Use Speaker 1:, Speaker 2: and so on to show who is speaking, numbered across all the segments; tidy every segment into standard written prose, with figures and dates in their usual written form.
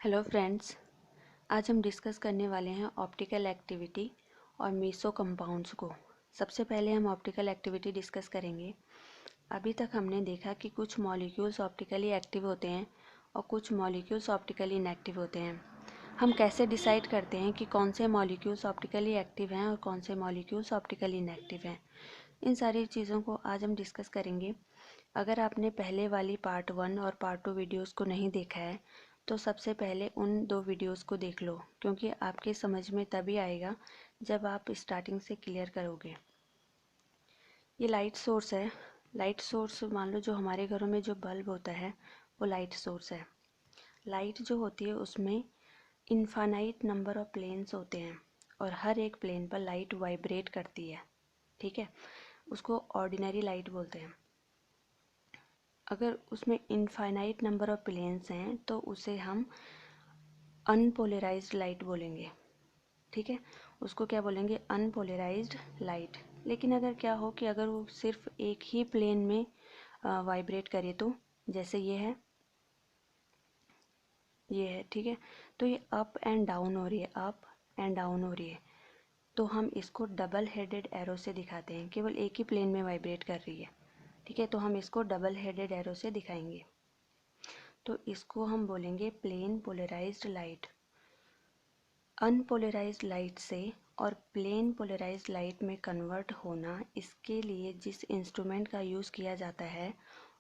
Speaker 1: Hello friends, आज हम discuss करने वाले हैं ऑप्टिकल एक्टिविटी और मीसो कंपाउंड्स को। सबसे पहले हम ऑप्टिकल एक्टिविटी डिस्कस करेंगे। अभी तक हमने देखा कि कुछ मॉलिक्यूल्स ऑप्टिकली एक्टिव होते हैं और कुछ मॉलिक्यूल्स ऑप्टिकली इनएक्टिव होते हैं। हम कैसे डिसाइड करते हैं कि कौन से मॉलिक्यूल्स ऑप्टिकली एक्टिव हैं और कौन से मॉलिक्यूल्स ऑप्टिकली इनएक्टिव हैं, इन सारी चीज़ों को आज हम डिस्कस करेंगे। अगर आपने पहले वाली पार्ट 1 और पार्ट 2 वीडियोस को नहीं देखा है तो सबसे पहले उन 2 वीडियोस को देख लो, क्योंकि आपके समझ में तभी आएगा जब आप स्टार्टिंग से क्लियर करोगे। ये लाइट सोर्स है। लाइट सोर्स मान लो जो हमारे घरों में जो बल्ब होता है वो लाइट सोर्स है। लाइट जो होती है उसमें इनफाइनाइट नंबर ऑफ प्लेन्स होते हैं और हर एक प्लेन पर लाइट वाइब्रेट करती है। ठीक है, उसको ऑर्डिनरी लाइट बोलते हैं। अगर उसमें इनफाइनाइट नंबर ऑफ प्लेन्स हैं तो उसे हम अनपोलराइज्ड लाइट बोलेंगे। ठीक है, उसको क्या बोलेंगे? Unpolarised light. लेकिन अगर क्या हो कि अगर वो सिर्फ एक ही प्लेन में वाइब्रेट करे, तो जैसे ये है, ठीक है, तो ये अप एंड डाउन हो रही है, अप एंड डाउन हो रही है, तो हम इसको डबल हेडेड एरो से दिखाते हैं। केवल एक ही प्लेन में वाइब्रेट कर रही है। ठीक है, तो हम इसको डबल हेडेड एरो से दिखाएंगे। तो इसको हम बोलेंगे plane polarised light. Unpolarized light से और प्लेन पोलराइज्ड लाइट में कन्वर्ट होना, इसके लिए जिस इंस्ट्रूमेंट का यूज़ किया जाता है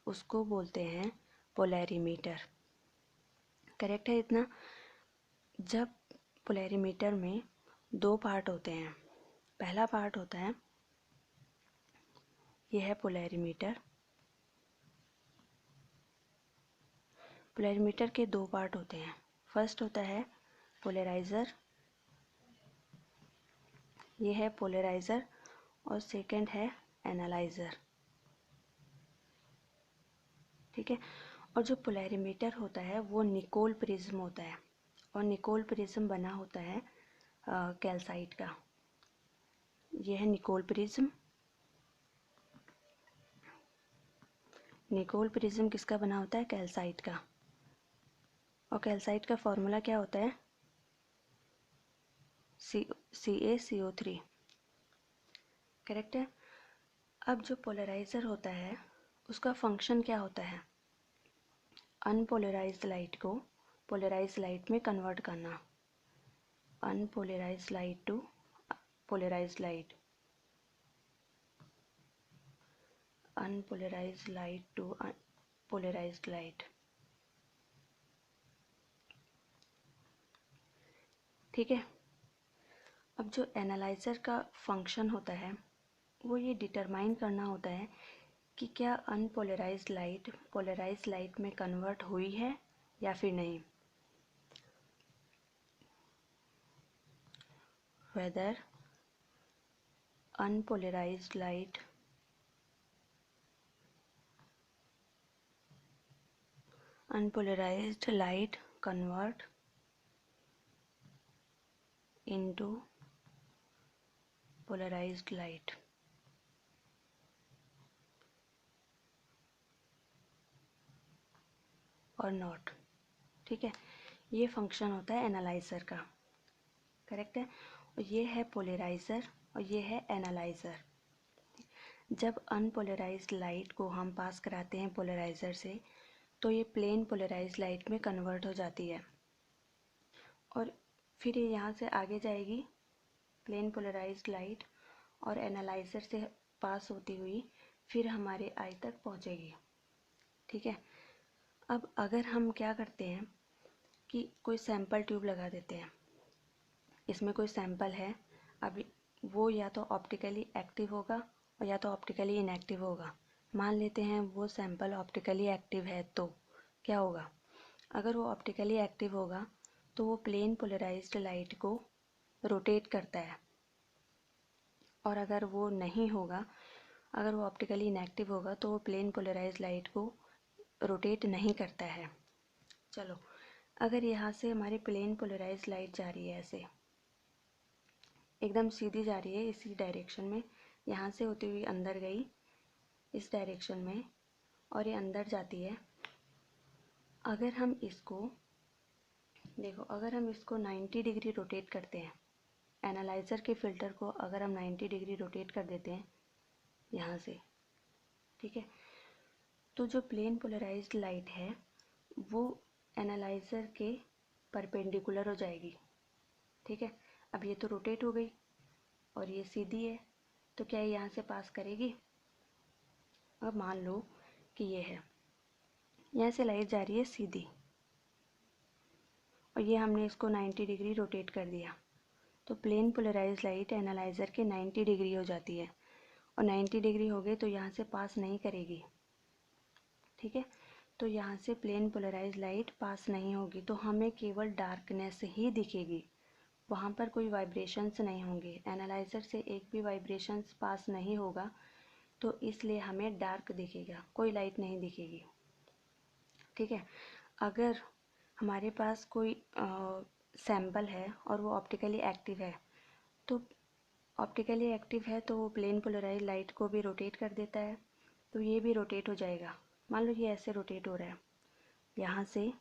Speaker 1: उसको बोलते हैं पोलैरीमीटर। करेक्ट है इतना? जब पोलैरीमीटर में 2 पार्ट होते हैं। पहला पार्ट होता है, यह है पोलैरीमीटर। पोलैरीमीटर के 2 पार्ट होते हैं। फर्स्ट होता है पोलराइज़र, ये है पोलराइज़र, और सेकंड है एनालाइज़र। ठीक है, और जो पोलैरीमीटर होता है वो निकोल प्रिज्म होता है, और निकोल प्रिज्म बना होता है कैल्साइट का। यह है निकोल प्रिज्म। निकोल प्रिज्म किसका बना होता है? कैल्साइट का। और कैल्साइट का फॉर्मूला क्या होता है? CaCO3। करेक्ट है। अब जो पोलराइज़र होता है उसका फंक्शन क्या होता है? अनपोलराइज्ड लाइट को पोलराइज्ड लाइट में कन्वर्ट करना। Unpolarized light to polarized light, unpolarized light to polarized light. ठीक है, अब जो एनालाइज़र का फंक्शन होता है वो ये डिटरमाइन करना होता है कि क्या अनपोलराइज्ड लाइट पोलराइज्ड लाइट में कन्वर्ट हुई है या फिर नहीं। Whether unpolarized light convert into polarized light। और नॉट। ठीक है, ये फंक्शन होता है एनालाइज़र का। करेक्ट है। और ये है पोलराइज़र और ये है एनालाइज़र। जब अनपोलराइज्ड लाइट को हम पास कराते हैं पोलराइज़र से तो ये प्लेन पोलराइज्ड लाइट में कन्वर्ट हो जाती है, और फिर ये यहाँ से आगे जाएगी प्लेन पोलराइज्ड लाइट, और एनालाइज़र से पास होती हुई फिर हमारे आई तक पहुँचेगी। ठीक है, अब अगर हम क्या करते हैं कि कोई सैंपल ट्यूब लगा देते हैं, इसमें कोई सैंपल है, अभी वो या तो ऑप्टिकली एक्टिव होगा और या तो ऑप्टिकली इनएक्टिव होगा। मान लेते हैं वो सैंपल ऑप्टिकली एक्टिव है, तो क्या होगा? अगर वो ऑप्टिकली एक्टिव होगा तो वो प्लेन पोलराइज्ड लाइट को रोटेट करता है, और अगर वो नहीं होगा, अगर वो ऑप्टिकली इनएक्टिव होगा तो वो प्लेन पोलराइज्ड लाइट को रोटेट नहीं करता है। चलो, अगर यहाँ से हमारी प्लेन पोलराइज्ड लाइट जा रही है, ऐसे एकदम सीधी जा रही है इसी डायरेक्शन में, यहाँ से होती हुई अंदर गई इस डायरेक्शन में और ये अंदर जाती है। अगर हम इसको देखो अगर हम इसको 90 डिग्री रोटेट करते हैं, एनालाइज़र के फ़िल्टर को अगर हम 90 डिग्री रोटेट कर देते हैं यहाँ से, ठीक है, तो जो प्लेन पोलराइज्ड लाइट है वो एनालाइज़र के परपेंडिकुलर हो जाएगी, ठीक है। अब ये तो रोटेट हो गई और ये सीधी है, तो क्या ये यहाँ से पास करेगी? अब मान लो कि ये है, यहाँ से लाइट जा रही है सीधी और ये हमने इसको 90 डिग्री रोटेट कर दिया, तो प्लेन पोलराइज लाइट एनालाइज़र के 90 डिग्री हो जाती है और 90 डिग्री हो गए तो यहाँ से पास नहीं करेगी, ठीक है। तो यहाँ से प्लेन पोलराइज लाइट पास नहीं होगी, तो हमें केवल डार्कनेस ही दिखेगी, वहाँ पर कोई वाइब्रेशंस नहीं होंगे, एनालाइज़र से एक भी वाइब्रेशंस पास नहीं होगा, तो इसलिए हमें डार्क दिखेगा, कोई लाइट नहीं दिखेगी, ठीक है। अगर हमारे पास कोई सैंपल है और वो ऑप्टिकली एक्टिव है, तो ऑप्टिकली एक्टिव है तो वो प्लेन पोलराइज लाइट को भी रोटेट कर देता है, तो ये भी रोटेट हो जाएगा। मान लो ये ऐसे रोटेट हो रहा है, यहाँ से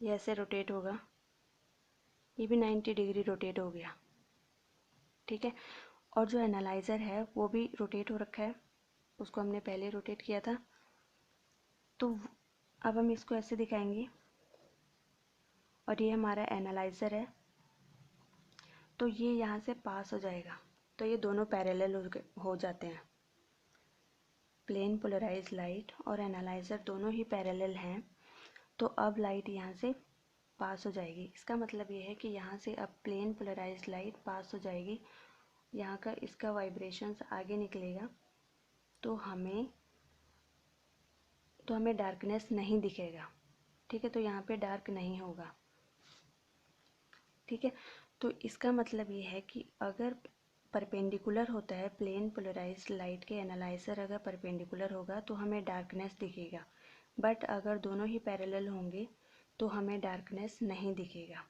Speaker 1: ये ऐसे रोटेट होगा, ये भी 90 डिग्री रोटेट हो गया, ठीक है। और जो एनालाइज़र है वो भी रोटेट हो रखा है, उसको हमने पहले रोटेट किया था, तो अब हम इसको ऐसे दिखाएंगे और ये हमारा एनालाइज़र है, तो ये यहाँ से पास हो जाएगा, तो ये दोनों पैरेलल हो जाते हैं, प्लेन पोलराइज लाइट और एनालाइज़र दोनों ही पैरेलल हैं, तो अब लाइट यहाँ से पास हो जाएगी। इसका मतलब ये है कि यहाँ से अब प्लेन पोलराइज लाइट पास हो जाएगी, यहाँ का इसका वाइब्रेशंस आगे निकलेगा, तो हमें डार्कनेस नहीं दिखेगा, ठीक है, तो यहाँ पे डार्क नहीं होगा, ठीक है। तो इसका मतलब ये है कि अगर परपेंडिकुलर होता है प्लेन पोलराइज्ड लाइट के एनालाइज़र, अगर परपेंडिकुलर होगा तो हमें डार्कनेस दिखेगा, बट अगर दोनों ही पैरेलल होंगे तो हमें डार्कनेस नहीं दिखेगा।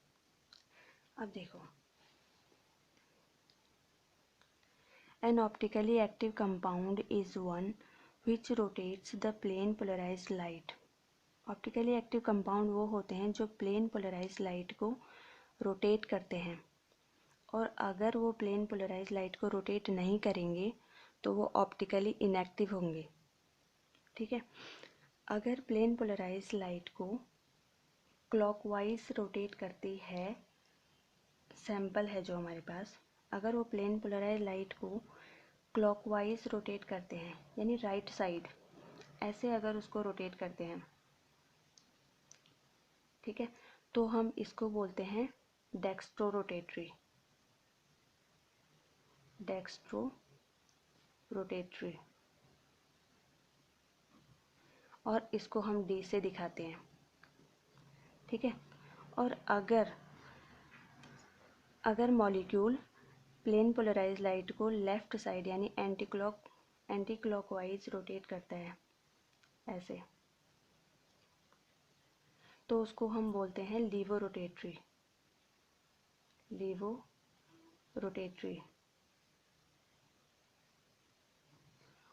Speaker 1: अब देखो, an optically active compound is one which rotates the plane polarised light. Optically active compound वो होते हैं जो प्लेन पोलराइज्ड लाइट को रोटेट करते हैं, और अगर वो प्लेन पोलराइज लाइट को रोटेट नहीं करेंगे तो वो ऑप्टिकली इनएक्टिव होंगे, ठीक है। अगर प्लेन पोलराइज लाइट को क्लॉकवाइज रोटेट करती है, सैंपल है जो हमारे पास, अगर वो प्लेन पोलराइज लाइट को क्लॉकवाइज रोटेट करते हैं, यानी राइट साइड ऐसे अगर उसको रोटेट करते हैं, ठीक है, तो हम इसको बोलते हैं डेक्स्ट्रो रोटेटरी, और इसको हम डी से दिखाते हैं, ठीक है। और अगर मॉलिक्यूल प्लेन पोलराइज लाइट को लेफ़्ट साइड यानी एंटी क्लॉकवाइज रोटेट करता है ऐसे, तो उसको हम बोलते हैं लीवो रोटेटरी,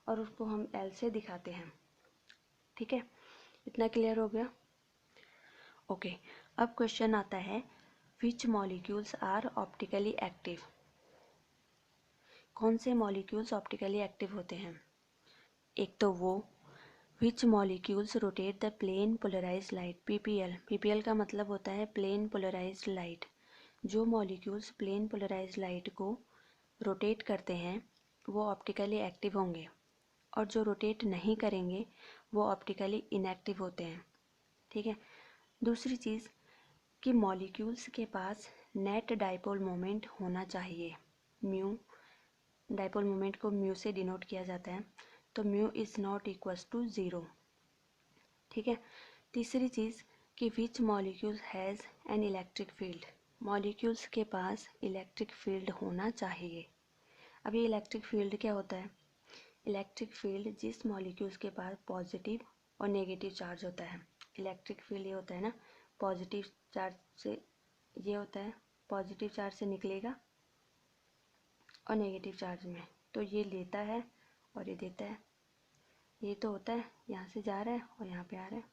Speaker 1: और उसको हम एल से दिखाते हैं, ठीक है। इतना क्लियर हो गया? ओके। अब क्वेश्चन आता है, विच मॉलिक्यूल्स आर ऑप्टिकली एक्टिव। कौन से मॉलिक्यूल्स ऑप्टिकली एक्टिव होते हैं? एक तो वो which molecules rotate the plane polarised light, PPL का मतलब होता है प्लेन पोलराइज्ड लाइट। जो मॉलिक्यूल्स प्लेन पोलराइज्ड लाइट को रोटेट करते हैं वो ऑप्टिकली एक्टिव होंगे, और जो रोटेट नहीं करेंगे वो ऑप्टिकली इनएक्टिव होते हैं, ठीक है। दूसरी चीज़ कि मॉलिक्यूल्स के पास नेट डाइपोल मोमेंट होना चाहिए, म्यू, डाइपोल मोमेंट को म्यू से डिनोट किया जाता है, तो mu is not equals to zero, ठीक है। तीसरी चीज़ कि which molecules has an electric field, molecules के पास इलेक्ट्रिक फील्ड होना चाहिए। अब ये इलेक्ट्रिक फील्ड क्या होता है? इलेक्ट्रिक फील्ड जिस मॉलिक्यूल्स के पास पॉजिटिव और नेगेटिव चार्ज होता है, इलेक्ट्रिक फील्ड ये होता है ना, पॉजिटिव चार्ज से ये होता है, पॉजिटिव चार्ज से निकलेगा और नेगेटिव चार्ज में, तो ये लेता है और ये देता है, ये तो होता है, यहाँ से जा रहा है और यहाँ पे आ रहा है,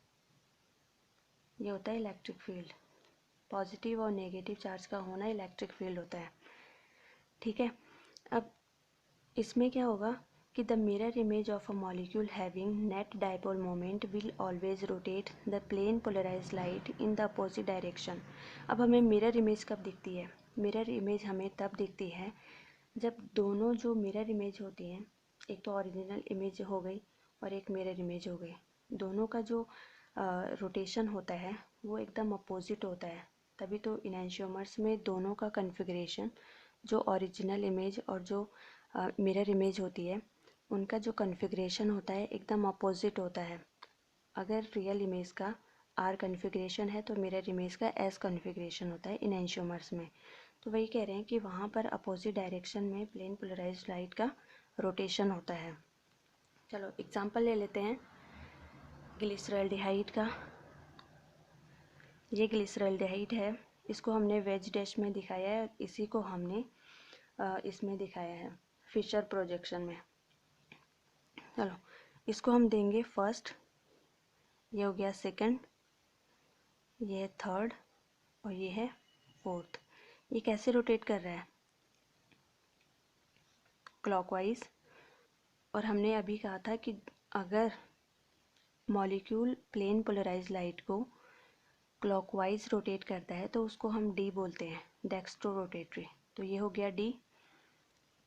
Speaker 1: ये होता है इलेक्ट्रिक फील्ड। पॉजिटिव और नेगेटिव चार्ज का होना इलेक्ट्रिक फील्ड होता है, ठीक है। अब इसमें क्या होगा कि the mirror image of a molecule having net dipole moment will always rotate the plane polarised light in the opposite direction. अब हमें मिरर इमेज कब दिखती है? मिरर इमेज हमें तब दिखती है जब दोनों जो मिरर इमेज होती हैं, एक तो ओरिजिनल इमेज हो गई और एक मिरर इमेज हो गई, दोनों का जो रोटेशन होता है वो एकदम अपोजिट होता है। तभी तो इनैंशियोमर्स में दोनों का कन्फिग्रेशन, जो ओरिजिनल इमेज और जो मिरर इमेज होती है, उनका जो कन्फिग्रेशन होता है एकदम अपोजिट होता है। अगर रियल इमेज का आर कन्फिग्रेशन है तो मिरर इमेज का एस कन्फिग्रेशन होता है इनैंशियोमर्स में। तो वही कह रहे हैं कि वहाँ पर अपोजिट डायरेक्शन में प्लेन पोलराइज्ड लाइट का रोटेशन होता है। चलो एग्जांपल ले लेते हैं ग्लिसरॉल्डिहाइड का। ये ग्लिसरॉल्डिहाइड है, इसको हमने वेज डैश में दिखाया है और इसी को हमने इसमें दिखाया है फिशर प्रोजेक्शन में। चलो इसको हम देंगे फर्स्ट, ये हो गया सेकंड, ये है थर्ड और ये है फोर्थ। ये कैसे रोटेट कर रहा है? क्लॉकवाइज। और हमने अभी कहा था कि अगर मॉलिक्यूल प्लेन पोलराइज्ड लाइट को क्लॉकवाइज रोटेट करता है तो उसको हम डी बोलते हैं, डेक्स्ट्रो रोटेटरी। तो ये हो गया डी।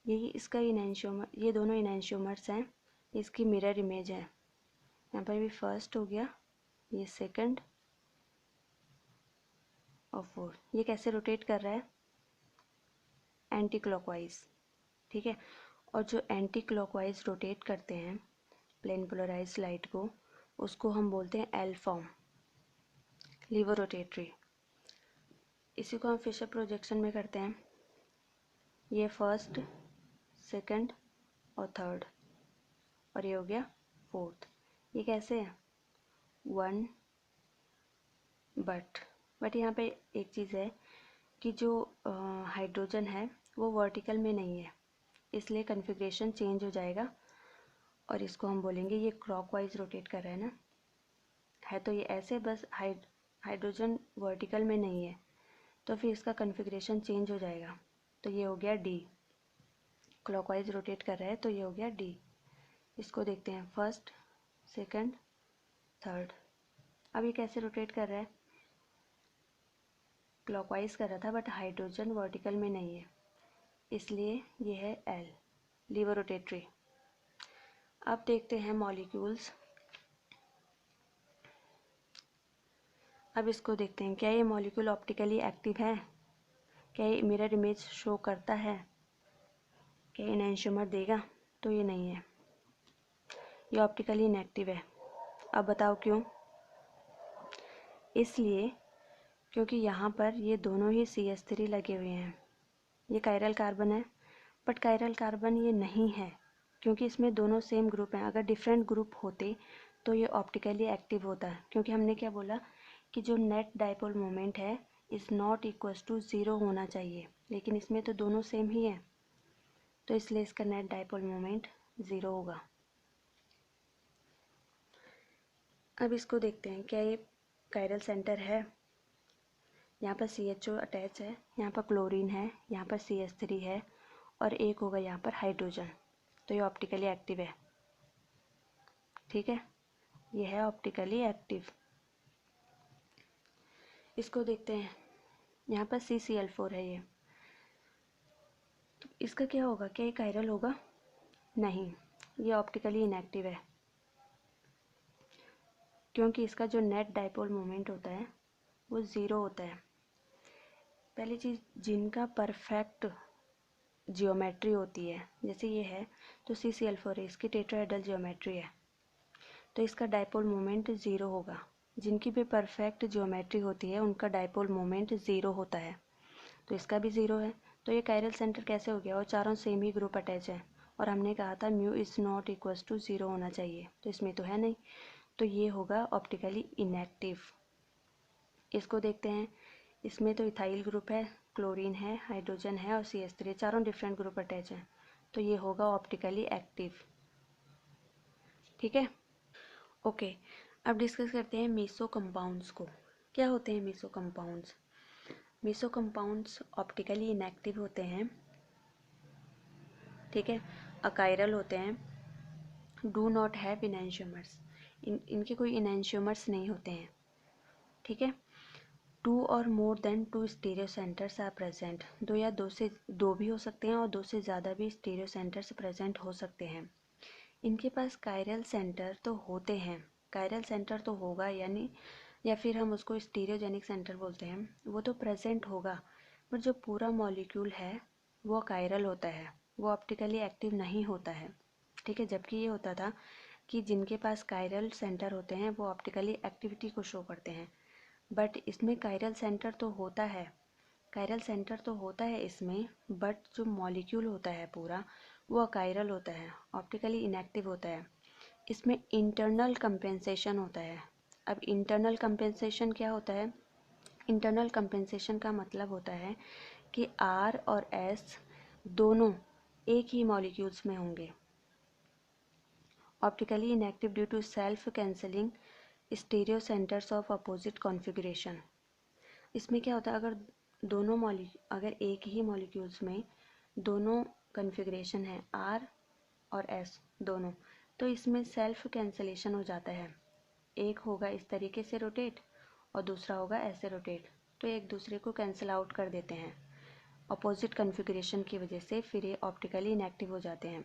Speaker 1: ये इसका इनैंशियोमर, ये दोनों इनैंशियोमर्स हैं, इसकी मिरर इमेज है। यहाँ पर भी फर्स्ट हो गया, ये सेकंड और फोर्थ। ये कैसे रोटेट कर रहा है? एंटी क्लॉकवाइज, ठीक है। और जो एंटी क्लॉकवाइज रोटेट करते हैं प्लेन पोलराइज्ड लाइट को, उसको हम बोलते हैं एल फॉर्म, लीवर रोटेटरी। इसी को हम फिशर प्रोजेक्शन में करते हैं। ये फर्स्ट, सेकंड और थर्ड और ये हो गया फोर्थ। ये कैसे है? वन बट यहाँ पे एक चीज़ है कि जो हाइड्रोजन है वो वर्टिकल में नहीं है, इसलिए कन्फिग्रेशन चेंज हो जाएगा और इसको हम बोलेंगे ये क्लॉकवाइज रोटेट कर रहा है ना, है तो ये ऐसे, बस हाइड्रोजन वर्टिकल में नहीं है तो फिर इसका कन्फिग्रेशन चेंज हो जाएगा। तो ये हो गया डी, क्लॉकवाइज रोटेट कर रहा है तो ये हो गया डी। इसको देखते हैं फर्स्ट, सेकंड, थर्ड। अब ये कैसे रोटेट कर रहा है? क्लॉकवाइज कर रहा था बट हाइड्रोजन वर्टिकल में नहीं है, इसलिए ये है एल, लीवर रोटेटरी। अब देखते हैं मॉलिक्यूल्स। अब इसको देखते हैं, क्या ये मॉलिक्यूल ऑप्टिकली एक्टिव है? क्या ये मिरर इमेज शो करता है? क्या ये एनेंशियोमर देगा? तो ये नहीं है, ये ऑप्टिकली इनएक्टिव है। अब बताओ क्यों? इसलिए क्योंकि यहाँ पर ये दोनों ही CH3 लगे हुए हैं। ये कायरल कार्बन है बट कायरल कार्बन ये नहीं है क्योंकि इसमें दोनों सेम ग्रुप हैं। अगर डिफरेंट ग्रुप होते तो ये ऑप्टिकली एक्टिव होता है, क्योंकि हमने क्या बोला कि जो नेट डाइपोल मोमेंट है is not equals to zero होना चाहिए, लेकिन इसमें तो दोनों सेम ही है तो इसलिए इसका नेट डाइपोल मोमेंट ज़ीरो होगा। अब इसको देखते हैं, क्या ये कायरल सेंटर है? यहाँ पर CHO अटैच है, यहाँ पर क्लोरीन है, यहाँ पर CH3 है और एक होगा यहाँ पर हाइड्रोजन, तो ये ऑप्टिकली एक्टिव है, ठीक है। ये है ऑप्टिकली एक्टिव। इसको देखते हैं, यहाँ पर CCl4 है ये, तो इसका क्या होगा? क्या ये कायरल होगा? नहीं, ये ऑप्टिकली इनएक्टिव है क्योंकि इसका जो नेट डाइपोल मोमेंट होता है वो ज़ीरो होता है। पहली चीज़, जिनका परफेक्ट जियोमेट्री होती है, जैसे ये है तो CCl4 है, इसकी टेट्राहेड्रल जियोमेट्री है तो इसका डाइपोल मोमेंट ज़ीरो होगा। जिनकी भी परफेक्ट जियोमेट्री होती है उनका डाइपोल मोमेंट ज़ीरो होता है, तो इसका भी ज़ीरो है। तो ये कायरल सेंटर कैसे हो गया? और चारों सेम ही ग्रुप अटैच है और हमने कहा था mu is not equals to zero होना चाहिए, तो इसमें तो है नहीं, तो ये होगा ऑप्टिकली इनएक्टिव। इसको देखते हैं, इसमें तो इथाइल ग्रुप है, क्लोरीन है, हाइड्रोजन है और CH3, चारों डिफरेंट ग्रुप अटैच हैं तो ये होगा ऑप्टिकली एक्टिव। ठीक है। ओके, अब डिस्कस करते हैं मीसो कंपाउंड्स को। क्या होते हैं meso compounds? Meso compounds optically inactive होते हैं, ठीक है, अकायरल होते हैं, डू नॉट हैव इनैंशियोमर्स, इनके कोई इनैंशियोमर्स नहीं होते हैं, ठीक है। टू और more than two stereo centres are present, दो या दो भी हो सकते हैं और दो से ज़्यादा भी स्टीरियो सेंटर्स प्रेजेंट हो सकते हैं। इनके पास कायरल सेंटर तो होते हैं, कायरल सेंटर तो होगा, यानी या फिर हम उसको स्टीरियोजेनिक सेंटर बोलते हैं, वो तो प्रेजेंट होगा, पर जो पूरा मॉलिक्यूल है वो कायरल होता है, वो ऑप्टिकली एक्टिव नहीं होता है, ठीक है। जबकि ये होता था कि जिनके पास कायरल सेंटर होते हैं वो ऑप्टिकली एक्टिविटी को शो करते हैं, बट इसमें कायरल सेंटर तो होता है, कायरल सेंटर तो होता है इसमें, बट जो मॉलिक्यूल होता है पूरा वो अकायरल होता है, ऑप्टिकली इनएक्टिव होता है। इसमें इंटरनल कंपेंसेशन होता है। अब इंटरनल कंपेंसेशन क्या होता है? इंटरनल कंपेंसेशन का मतलब होता है कि आर और एस दोनों एक ही मॉलिक्यूल्स में होंगे, optically inactive due to self cancelling stereo centres of opposite configuration. इसमें क्या होता है, अगर एक ही मॉलिक्यूल्स में दोनों कॉन्फ़िगरेशन है आर और एस दोनों, तो इसमें सेल्फ कैंसलेशन हो जाता है, एक होगा इस तरीके से रोटेट और दूसरा होगा ऐसे रोटेट, तो एक दूसरे को कैंसिल आउट कर देते हैं अपोजिट कॉन्फ़िगरेशन की वजह से, फिर ये ऑप्टिकली इनएक्टिव हो जाते हैं।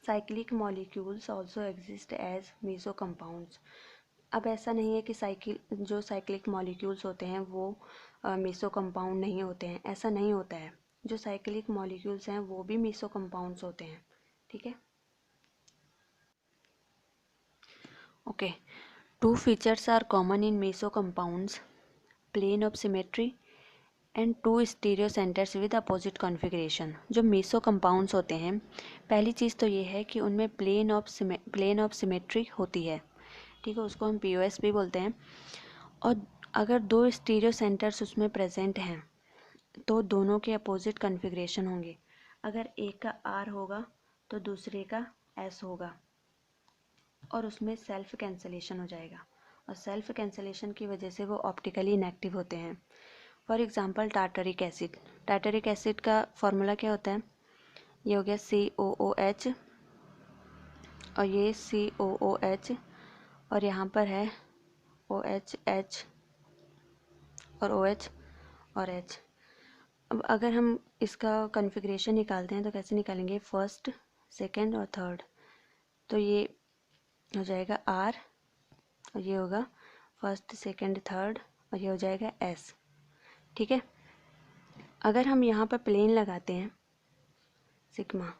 Speaker 1: Cyclic molecules also exist as meso compounds. अब ऐसा नहीं है कि साइक्लिक मॉलिक्यूल्स होते हैं वो मीसो कंपाउंड नहीं होते हैं, ऐसा नहीं होता है। जो साइक्लिक मॉलिक्यूल्स हैं वो भी मीसो कंपाउंड्स होते हैं, ठीक है। Okay, two features are common in meso compounds, plane of symmetry and two stereo centres with opposite configuration. जो मीसो कंपाउंड्स होते हैं, पहली चीज़ तो ये है कि उनमें प्लेन ऑफ सिमेट्री होती है, ठीक है, उसको हम POS भी बोलते हैं। और अगर दो स्टीरियो सेंटर्स उसमें प्रेजेंट हैं तो दोनों के अपोजिट कॉन्फ़िगरेशन होंगे, अगर एक का R होगा तो दूसरे का S होगा, और उसमें सेल्फ कैंसलेशन हो जाएगा, और सेल्फ कैंसलेशन की वजह से वो ऑप्टिकली इनएक्टिव होते हैं। For example tartaric acid, tartaric acid का फॉर्मूला क्या होता है? ये हो गया COOH, और ये COOH, और यहाँ पर है OHH और OH और H। अब अगर हम इसका कॉन्फ़िगरेशन निकालते हैं तो कैसे निकालेंगे? फर्स्ट, सेकंड और थर्ड, तो ये हो जाएगा R, और ये होगा फर्स्ट, सेकंड, थर्ड, और ये हो जाएगा S, ठीक है। अगर हम यहाँ पर प्लेन लगाते हैं सिग्मा,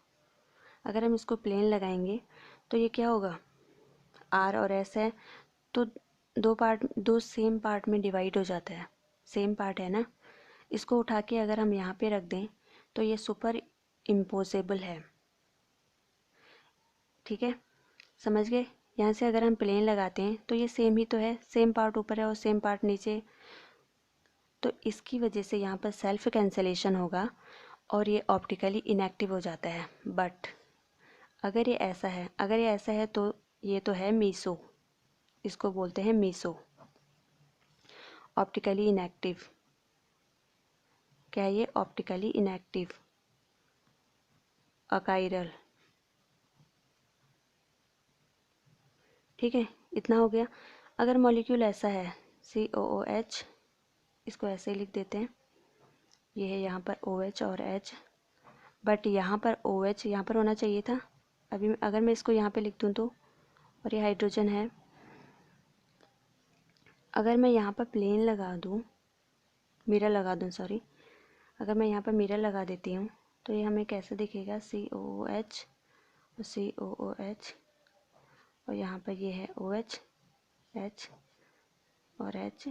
Speaker 1: अगर हम इसको प्लेन लगाएंगे तो ये क्या होगा? R और S है तो दो सेम पार्ट में डिवाइड हो जाता है, सेम पार्ट है ना, इसको उठा के अगर हम यहाँ पे रख दें तो ये सुपर इम्पोजेबल है, ठीक है, समझ गए। यहाँ से अगर हम प्लेन लगाते हैं तो ये सेम ही तो है, सेम पार्ट ऊपर है और सेम पार्ट नीचे, तो इसकी वजह से यहाँ पर सेल्फ कैंसलेशन होगा और ये ऑप्टिकली इनएक्टिव हो जाता है। बट अगर ये ऐसा है तो ये तो है मीसो, इसको बोलते हैं मीसो, ऑप्टिकली इनएक्टिव। क्या है ये? ऑप्टिकली इनएक्टिव, अकायरल, ठीक है, इतना हो गया। अगर मॉलिक्यूल ऐसा है COOH, इसको ऐसे ही लिख देते हैं, ये है यहाँ पर OH और H, बट यहाँ पर OH यहाँ पर होना चाहिए था, अभी अगर मैं इसको यहाँ पे लिख दूँ तो, और ये हाइड्रोजन है, अगर मैं यहाँ पर प्लेन लगा दूँ, मिरर लगा दूँ, सॉरी, अगर मैं यहाँ पर मिरर लगा देती हूँ तो ये हमें कैसे दिखेगा? COOH और COOH, और यहाँ पर ये है OH, H और H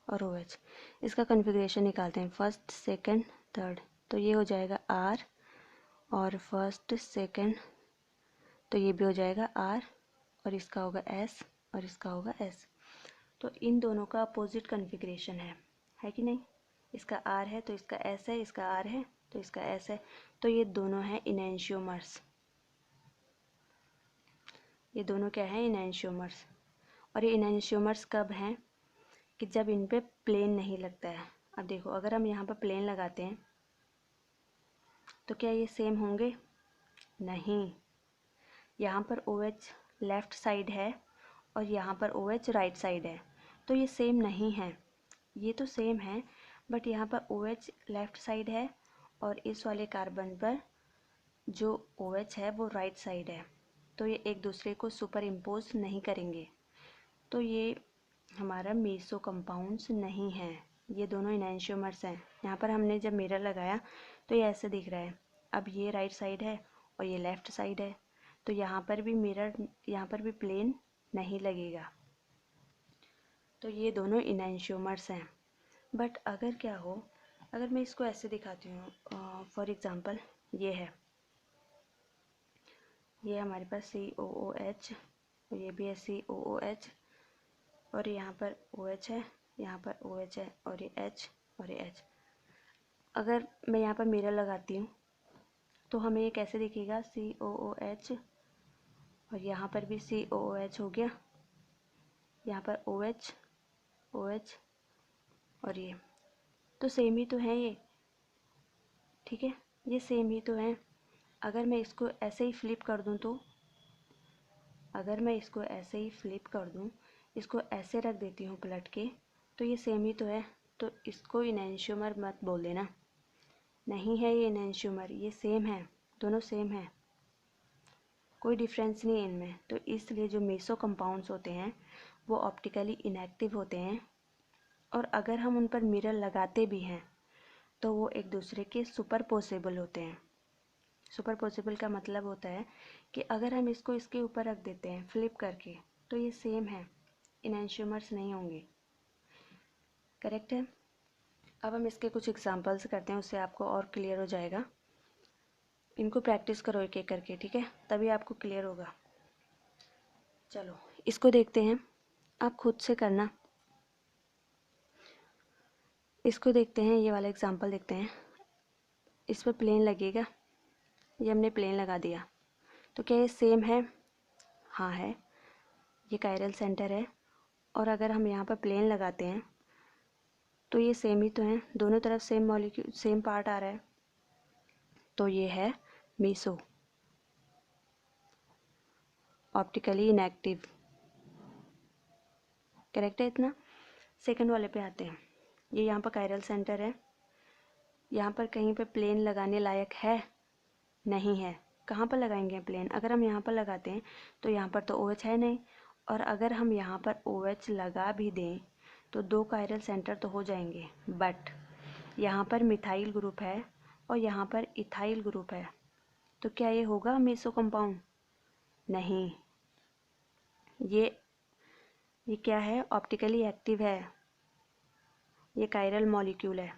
Speaker 1: और OH। इसका कॉन्फ़िगरेशन निकालते हैं, फर्स्ट, सेकंड, थर्ड, तो ये हो जाएगा R, और फर्स्ट, सेकंड, तो ये भी हो जाएगा R, और इसका होगा S और इसका होगा S। तो इन दोनों का अपोजिट कॉन्फ़िगरेशन है कि नहीं? इसका R है तो इसका S है, इसका R है तो इसका S है, तो ये दोनों हैं इनैंशियोमर्स। ये दोनों क्या हैं, इनैंशियोमर्स। और ये इनैंशियोमर्स कब हैं, कि जब इन पे प्लेन नहीं लगता है। अब देखो, अगर हम यहाँ पर प्लेन लगाते हैं तो क्या ये सेम होंगे? नहीं। यहाँ पर OH लेफ़्ट साइड है और यहाँ पर OH राइट साइड है, तो ये सेम नहीं है। ये तो सेम है, बट यहाँ पर OH लेफ़्ट साइड है और इस वाले कार्बन पर जो OH है वो राइट साइड है, तो ये एक दूसरे को सुपर इम्पोज नहीं करेंगे। तो ये हमारा मीसो कंपाउंड्स नहीं है, ये दोनों इनैंशियोमर्स हैं। यहाँ पर हमने जब मिरर लगाया तो ये ऐसे दिख रहा है। अब ये राइट साइड है और ये लेफ़्ट साइड है, तो यहाँ पर भी मिरर, यहाँ पर भी प्लेन नहीं लगेगा। तो ये दोनों इनैंशियोमर्स हैं। बट अगर क्या हो, अगर मैं इसको ऐसे दिखाती हूँ, फॉर एग्ज़ाम्पल ये हमारे पास COOH, और ये भी है COOH, और यहाँ पर OH है, यहाँ पर OH है, और ये H और ये H। अगर मैं यहाँ पर मिरर लगाती हूँ तो हमें ये कैसे दिखेगा, COOH, और यहाँ पर भी COOH हो गया, यहाँ पर OH OH, और ये तो सेम ही तो है ये, ठीक है, ये सेम ही तो है। अगर मैं इसको ऐसे ही फ्लिप कर दूँ तो, अगर मैं इसको ऐसे ही फ्लिप कर दूँ, इसको ऐसे रख देती हूँ पलट के, तो ये सेम ही तो है। तो इसको इनैंशियोमर मत बोल देना, नहीं है ये इनैंशियोमर, ये सेम है, दोनों सेम है, कोई डिफरेंस नहीं है इनमें। तो इसलिए जो मेसो कंपाउंड्स होते हैं वो ऑप्टिकली इनएक्टिव होते हैं, और अगर हम उन पर मिरर लगाते भी हैं तो वो एक दूसरे के सुपरपोजेबल होते हैं। सुपरपोजेबल का मतलब होता है कि अगर हम इसको इसके ऊपर रख देते हैं फ्लिप करके तो ये सेम है, इनैंशियोमर्स नहीं होंगे। करेक्ट है। अब हम इसके कुछ एग्जांपल्स करते हैं, उससे आपको और क्लियर हो जाएगा। इनको प्रैक्टिस करो एक एक करके, ठीक है, तभी आपको क्लियर होगा। चलो इसको देखते हैं, आप खुद से करना। इसको देखते हैं, ये वाला एग्जांपल देखते हैं। इस पर प्लेन लगेगा, ये हमने प्लेन लगा दिया, तो क्या ये सेम है? हाँ है, ये कायरल सेंटर है। और अगर हम यहाँ पर प्लेन लगाते हैं तो ये सेम ही तो है, दोनों तरफ सेम मॉलिक्यूल, सेम पार्ट आ रहा है, तो ये है मीसो, ऑप्टिकली इनएक्टिव। करेक्ट है इतना। सेकंड वाले पे आते हैं। ये यहाँ पर कायरल सेंटर है, यहाँ पर कहीं पे प्लेन लगाने लायक है? नहीं है। कहाँ पर लगाएंगे प्लेन? अगर हम यहाँ पर लगाते हैं तो यहाँ पर तो OH है नहीं, और अगर हम यहाँ पर OH लगा भी दें तो दो कायरल सेंटर तो हो जाएंगे, बट यहाँ पर मिथाइल ग्रुप है और यहाँ पर इथाइल ग्रुप है, तो क्या ये होगा मेसो कंपाउंड? नहीं। ये क्या है? ऑप्टिकली एक्टिव है, ये कायरल मॉलिक्यूल है।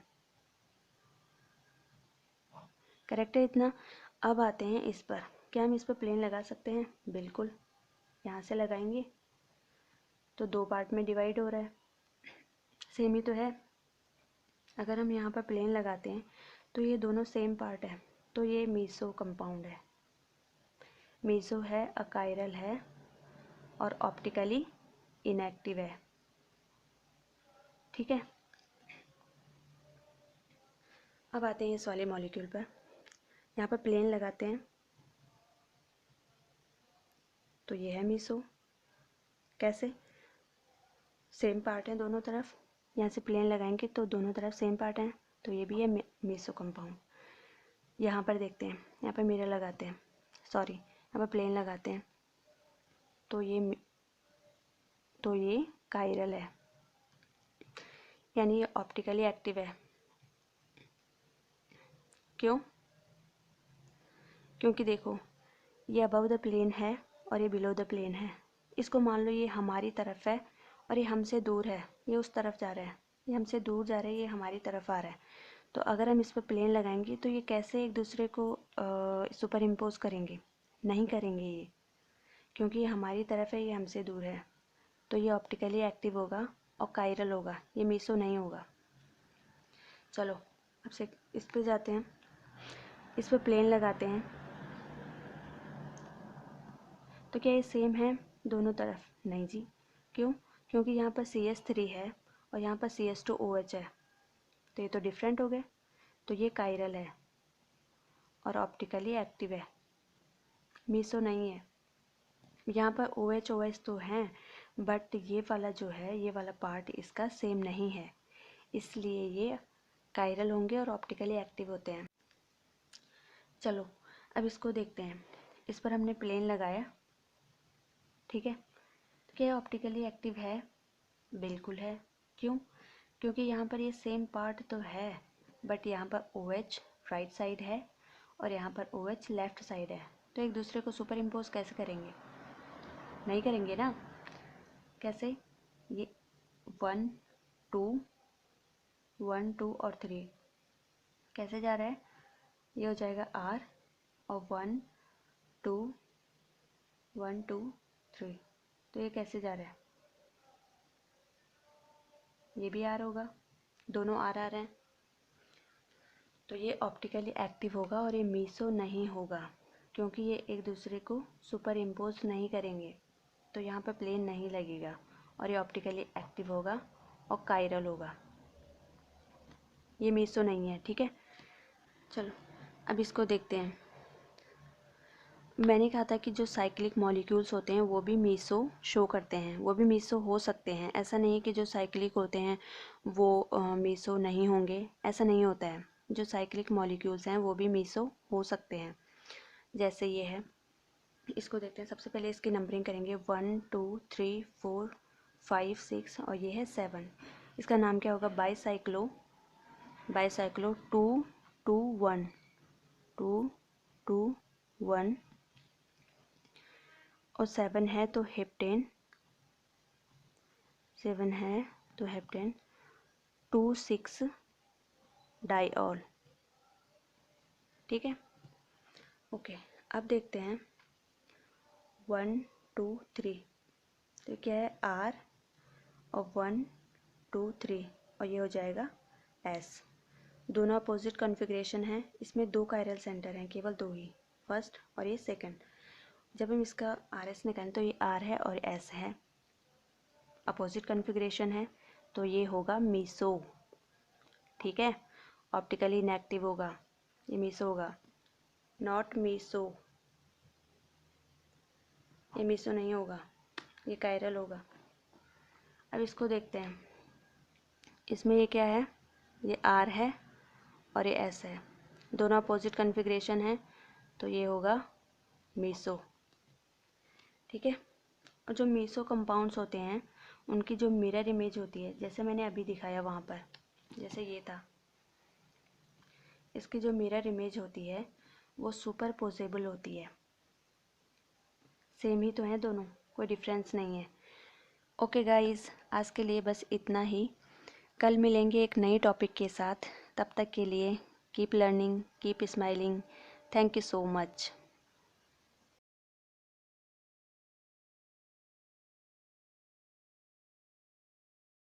Speaker 1: करेक्ट है इतना। अब आते हैं इस पर, क्या हम इस पर प्लेन लगा सकते हैं? बिल्कुल, यहाँ से लगाएंगे तो दो पार्ट में डिवाइड हो रहा है, सेम ही तो है। अगर हम यहाँ पर प्लेन लगाते हैं तो ये दोनों सेम पार्ट है, तो ये मीसो कंपाउंड है। मीसो है, अकायरल है और ऑप्टिकली इनएक्टिव है, ठीक है। अब आते हैं इस वाले मॉलिक्यूल पर, यहाँ पर प्लेन लगाते हैं तो ये है मीसो। कैसे? सेम पार्ट है दोनों तरफ, यहाँ से प्लेन लगाएंगे तो दोनों तरफ सेम पार्ट हैं, तो ये भी है मीसो कंपाउंड। यहाँ पर देखते हैं, यहाँ पर मिरर लगाते हैं, सॉरी यहाँ पर प्लेन लगाते हैं तो ये कायरल है, यानी ये ऑप्टिकली एक्टिव है। क्यों? क्योंकि देखो, ये अबव द प्लेन है और ये बिलो द प्लेन है। इसको मान लो ये हमारी तरफ है और ये हमसे दूर है, ये उस तरफ जा रहा है, ये हमसे दूर जा रहा है, ये हमारी तरफ आ रहा है। तो अगर हम इस पर प्लेन लगाएंगे तो ये कैसे एक दूसरे को सुपर इम्पोज करेंगे? नहीं करेंगे ये, क्योंकि ये हमारी तरफ है, ये हमसे दूर है, तो ये ऑप्टिकली एक्टिव होगा और कायरल होगा, ये मीसो नहीं होगा। चलो अब से इस पे जाते हैं, इस पर प्लेन लगाते हैं तो क्या ये सेम है दोनों तरफ? नहीं जी। क्यों? क्योंकि यहाँ पर CH3 है और यहाँ पर CH2OH है, तो ये तो डिफरेंट हो गए। तो ये कायरल है और ऑप्टिकली एक्टिव है, मीसो नहीं है। यहाँ पर OH तो हैं, बट ये वाला जो है, ये वाला पार्ट इसका सेम नहीं है, इसलिए ये कायरल होंगे और ऑप्टिकली एक्टिव होते हैं। चलो अब इसको देखते हैं। इस पर हमने प्लेन लगाया, ठीक है। तो क्या ऑप्टिकली एक्टिव है? बिल्कुल है। क्यों? क्योंकि यहाँ पर ये सेम पार्ट तो है, बट यहाँ पर OH राइट साइड है और यहाँ पर OH लेफ्ट साइड है, तो एक दूसरे को सुपर इम्पोज कैसे करेंगे? नहीं करेंगे ना। कैसे? ये 1 2 1 2 और 3 कैसे जा रहा है? ये हो जाएगा R और 1 2 1 2 3, तो ये कैसे जा रहा है? ये भी R होगा, दोनों R आ रहे हैं, तो ये ऑप्टिकली एक्टिव होगा और ये मीसो नहीं होगा, क्योंकि ये एक दूसरे को सुपर इम्पोज नहीं करेंगे, तो यहाँ पर प्लेन नहीं लगेगा और ये ऑप्टिकली एक्टिव होगा और कायरल होगा। ये मीसो नहीं है, ठीक है। चलो अब इसको देखते हैं। मैंने कहा था कि जो साइक्लिक मॉलिक्यूल्स होते हैं वो भी मीसो शो करते हैं, वो भी मीसो हो सकते हैं। ऐसा नहीं है कि जो साइक्लिक होते हैं वो मीसो नहीं होंगे, ऐसा नहीं होता है। जो साइक्लिक मॉलिक्यूल्स हैं वो भी मीसो हो सकते हैं। जैसे ये है, इसको देखते हैं। सबसे पहले इसकी नंबरिंग करेंगे 1 2 3 4 5 6 और ये है 7। इसका नाम क्या होगा? बाईसाइक्लो 2 2 1 2 2 1 और 7 है तो हेप्टेन, 7 है तो हेप्टेन 2 6 डाइऑल, ठीक है। ओके, अब देखते हैं 1 2 3, तो क्या है? R और 1 2 3 और ये हो जाएगा S। दोनों अपोजिट कॉन्फ़िगरेशन है, इसमें 2 कायरल सेंटर हैं, केवल 2 ही, फर्स्ट और ये सेकंड। जब हम इसका RS निकालें तो ये R है और S है, अपोजिट कॉन्फ़िगरेशन है, तो ये होगा मीसो, ठीक है। ऑप्टिकली इनएक्टिव होगा, ये मीसो होगा, नॉट मीसो। ये मीसो नहीं होगा, ये कायरल होगा। अब इसको देखते हैं। इसमें ये क्या है? ये R है और ये S है, दोनों अपोजिट कॉन्फ़िगरेशन है, तो ये होगा मीसो, ठीक है। और जो मीसो कंपाउंड्स होते हैं उनकी जो मिरर इमेज होती है, जैसे मैंने अभी दिखाया वहाँ पर, जैसे ये था, इसकी जो मिरर इमेज होती है वो सुपर पोजेबल होती है। सेम ही तो है दोनों, कोई डिफरेंस नहीं है। ओके गाइस, आज के लिए बस इतना ही। कल मिलेंगे एक नई टॉपिक के साथ, तब तक के लिए keep learning, keep smiling. Thank you so much.